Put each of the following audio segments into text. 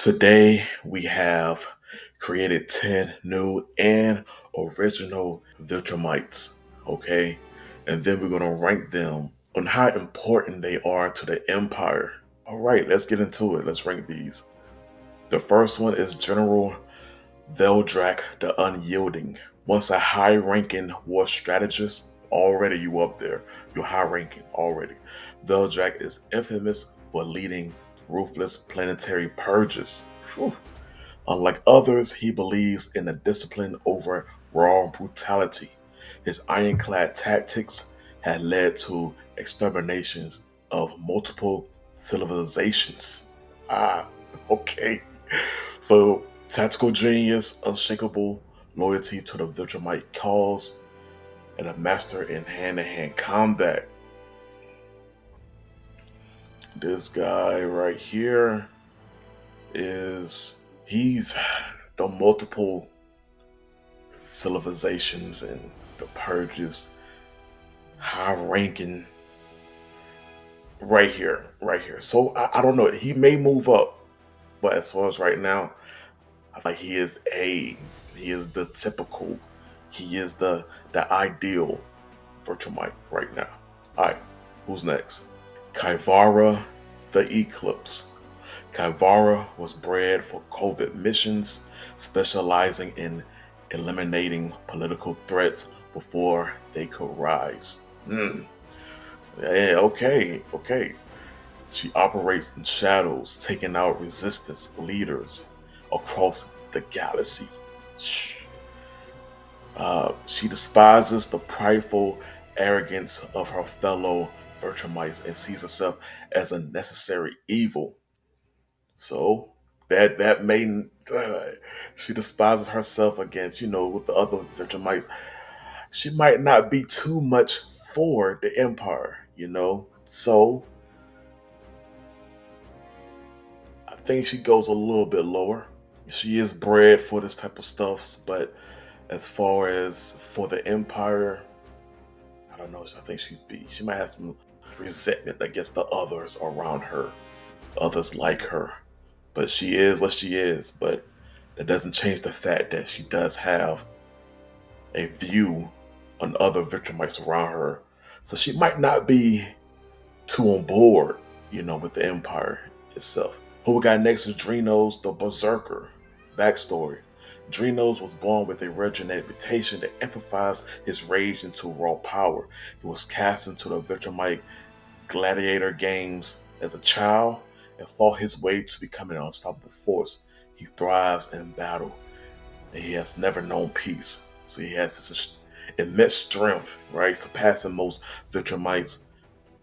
Today we have created 10 new and original Viltrumites, okay? And then we're going to rank them on how important they are to the Empire. All right, let's get into it. Let's rank these. The first one is General Veldrak the Unyielding. Once a high-ranking war strategist, already you up there. You're high-ranking already. Veldrak is infamous for leading ruthless planetary purges. Whew. Unlike others, he believes in the discipline over raw brutality. His ironclad tactics had led to exterminations of multiple civilizations. Okay. So, tactical genius, unshakable loyalty to the Viltrumite cause, and a master in hand-to-hand combat. This guy right here he's the multiple civilizations and the purges, high ranking right here. So I don't know. He may move up, but as far as right now, I think he is the typical, he is the ideal Viltrumite right now. Alright, who's next? Kaivara the Eclipse. Kaivara was bred for covert missions, specializing in eliminating political threats before they could rise. Yeah, okay. She operates in shadows, taking out resistance leaders across the galaxy. She despises the prideful arrogance of her fellow Viltrumites and sees herself as a necessary evil. So that may she despises herself against, with the other Viltrumites. She might not be too much for the Empire. So I think she goes a little bit lower. She is bred for this type of stuff, but as far as for the Empire, I don't know. I think she's B. She might have some resentment against the others around her, others like her. But she is what she is. But that doesn't change the fact that she does have a view on other Viltrumites around her. So she might not be too on board, with the Empire itself. Who we got next is Drinos the Berserker. Backstory. Drinos was born with a rare genetic mutation that amplifies his rage into raw power. He was cast into the Viltrumite gladiator games as a child and fought his way to becoming an unstoppable force. He thrives in battle and he has never known peace. So he has this immense strength, right? Surpassing most Viltrumites,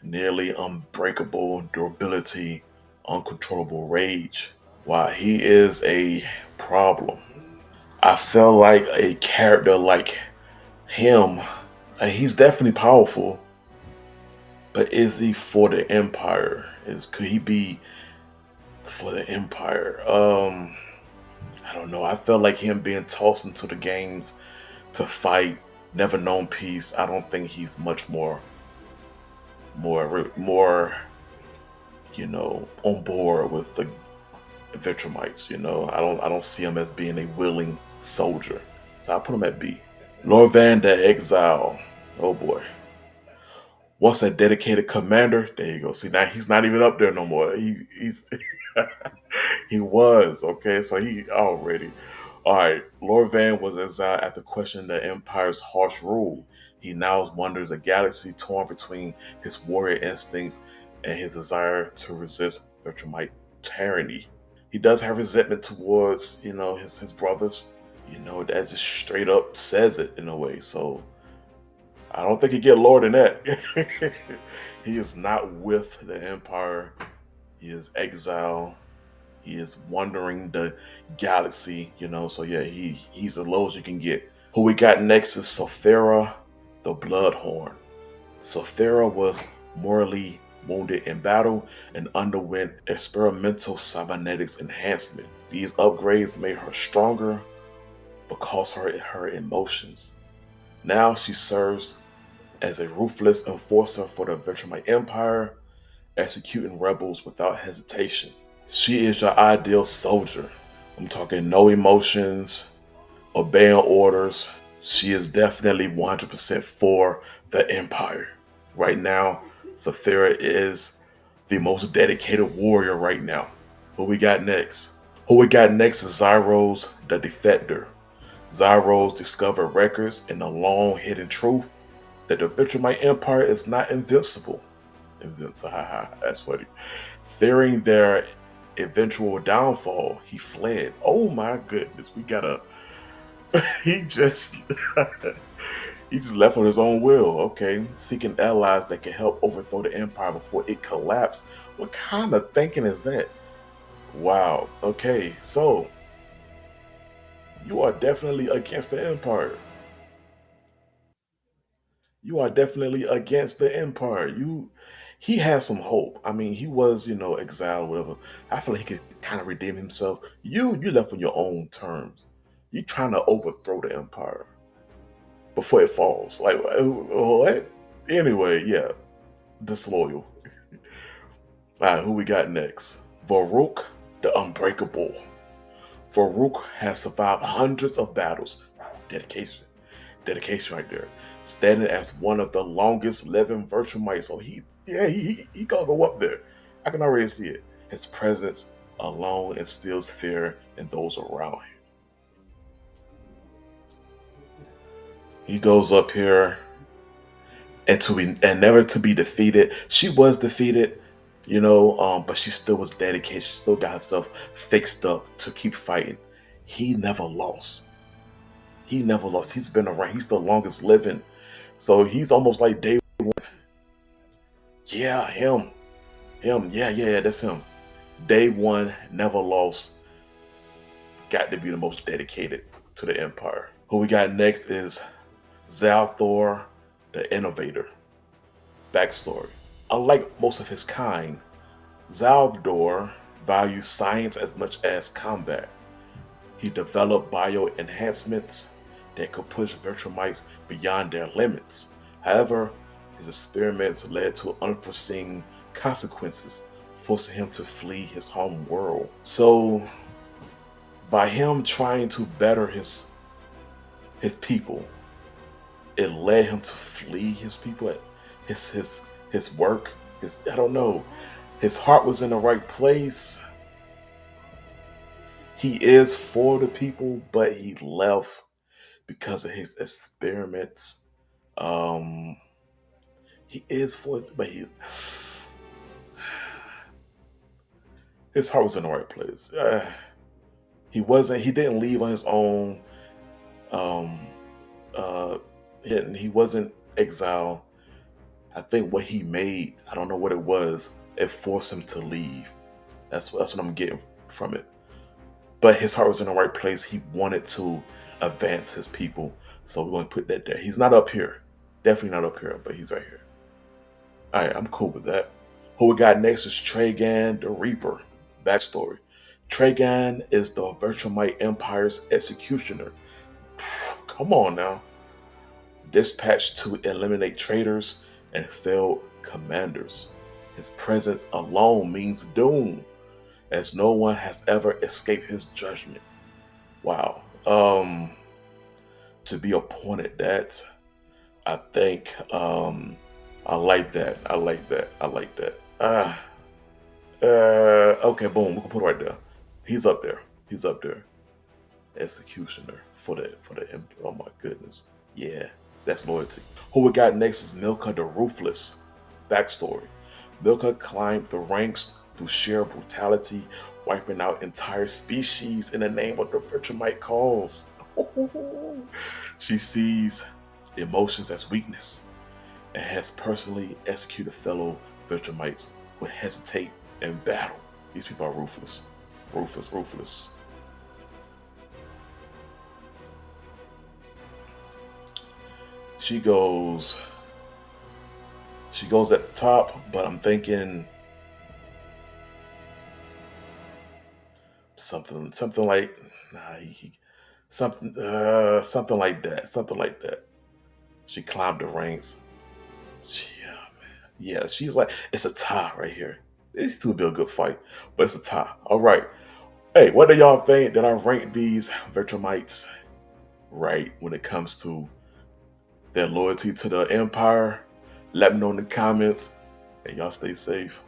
nearly unbreakable durability, uncontrollable rage. Wow, he is a problem. I feel like a character like him, he's definitely powerful, but is he for the Empire? Could he be for the Empire? I don't know. I felt like him being tossed into the games to fight, never known peace. I don't think he's much more, on board with the Viltrumites. I don't see him as being a willing soldier. So I put him at B. Lorvan the Exile. Oh boy. Once a dedicated commander, there you go. See, now he's not even up there no more. He's he was, okay, so he already. All right, Lord Van was exiled after questioning the Empire's harsh rule. He now wanders a galaxy torn between his warrior instincts and his desire to resist Viltrumite tyranny. He does have resentment towards, his brothers. That just straight up says it in a way. So I don't think he get lower than that. He is not with the Empire. He is exiled. He is wandering the galaxy. So yeah, he's as low as you can get. Who we got next is Sophera the Bloodhorn. Sophera was mortally wounded in battle and underwent experimental cybernetics enhancement. These upgrades made her stronger, but caused her emotions. Now she serves as a ruthless enforcer for the Viltrumite Empire, executing rebels without hesitation. She is your ideal soldier. I'm talking no emotions, obeying orders. She is definitely 100% for the Empire. Right now, Saphira is the most dedicated warrior right now. Who we got next? Who we got next is Zyros the Defector. Zyros discovered records and the long hidden truth that the Viltrumite Empire is not invincible. Invincible, haha, that's funny. Fearing their eventual downfall, he fled. Oh my goodness, we got a. He just. He just left on his own will, okay? Seeking allies that can help overthrow the Empire before it collapsed. What kind of thinking is that? Wow, okay, so you are definitely against the Empire. You are definitely against the Empire. He has some hope. I mean, he was, exiled, whatever. I feel like he could kind of redeem himself. You left on your own terms. You trying to overthrow the Empire before it falls. Like what? Anyway, yeah, disloyal. All right, who we got next? Varuk the Unbreakable. Varuk has survived hundreds of battles. Dedication. Dedication right there. Standing as one of the longest living Viltrumites. So he gonna go up there. I can already see it. His presence alone instills fear in those around him. He goes up here and never to be defeated. She was defeated, but she still was dedicated. She still got herself fixed up to keep fighting. He never lost. He never lost. He's been around. He's the longest living. So he's almost like day one. Yeah, him. Him. Yeah, that's him. Day one, never lost. Got to be the most dedicated to the Empire. Who we got next is Zalthor, the Innovator. Backstory. Unlike most of his kind, Zaldor values science as much as combat. He developed bio enhancements that could push Viltrumites beyond their limits. However, his experiments led to unforeseen consequences, forcing him to flee his home world. So, by him trying to better his people, it led him to flee his people, his work, his I don't know. His heart was in the right place. He is for the people, but he left because of his experiments. Um, he is for, but his heart was in the right place. He wasn't. He didn't leave on his own. Um, uh, he wasn't exiled. I think what he made, I don't know what it was. It forced him to leave. That's what I'm getting from it. But his heart was in the right place. He wanted to advance his people. So we're going to put that there. He's not up here. Definitely not up here, but he's right here. All right, I'm cool with that. Who we got next is Tragan the Reaper. Backstory. Tragan is the Viltrumite Empire's executioner. Come on now. Dispatched to eliminate traitors and failed commanders. His presence alone means doom, as no one has ever escaped his judgment. Wow. To be appointed that, I think I like that. I like that. I like that. Okay, boom. We can put it right there. He's up there. He's up there. Executioner for the oh my goodness. Yeah, that's loyalty. Who we got next is Milka the Ruthless. Backstory. Milka climbed the ranks through sheer brutality, wiping out entire species in the name of the Viltrumite cause. She sees emotions as weakness and has personally executed fellow Viltrumites who hesitate in battle. These people are ruthless. Ruthless. She goes at the top, but I'm thinking something like nah, something like that. Something like that. She climbed the ranks. Yeah, man. Yeah, she's like it's a tie right here. These two would be a good fight, but it's a tie. All right. Hey, what do y'all think? Did I rank these Viltrumites right when it comes to their loyalty to the Empire? Let me know in the comments, and y'all stay safe.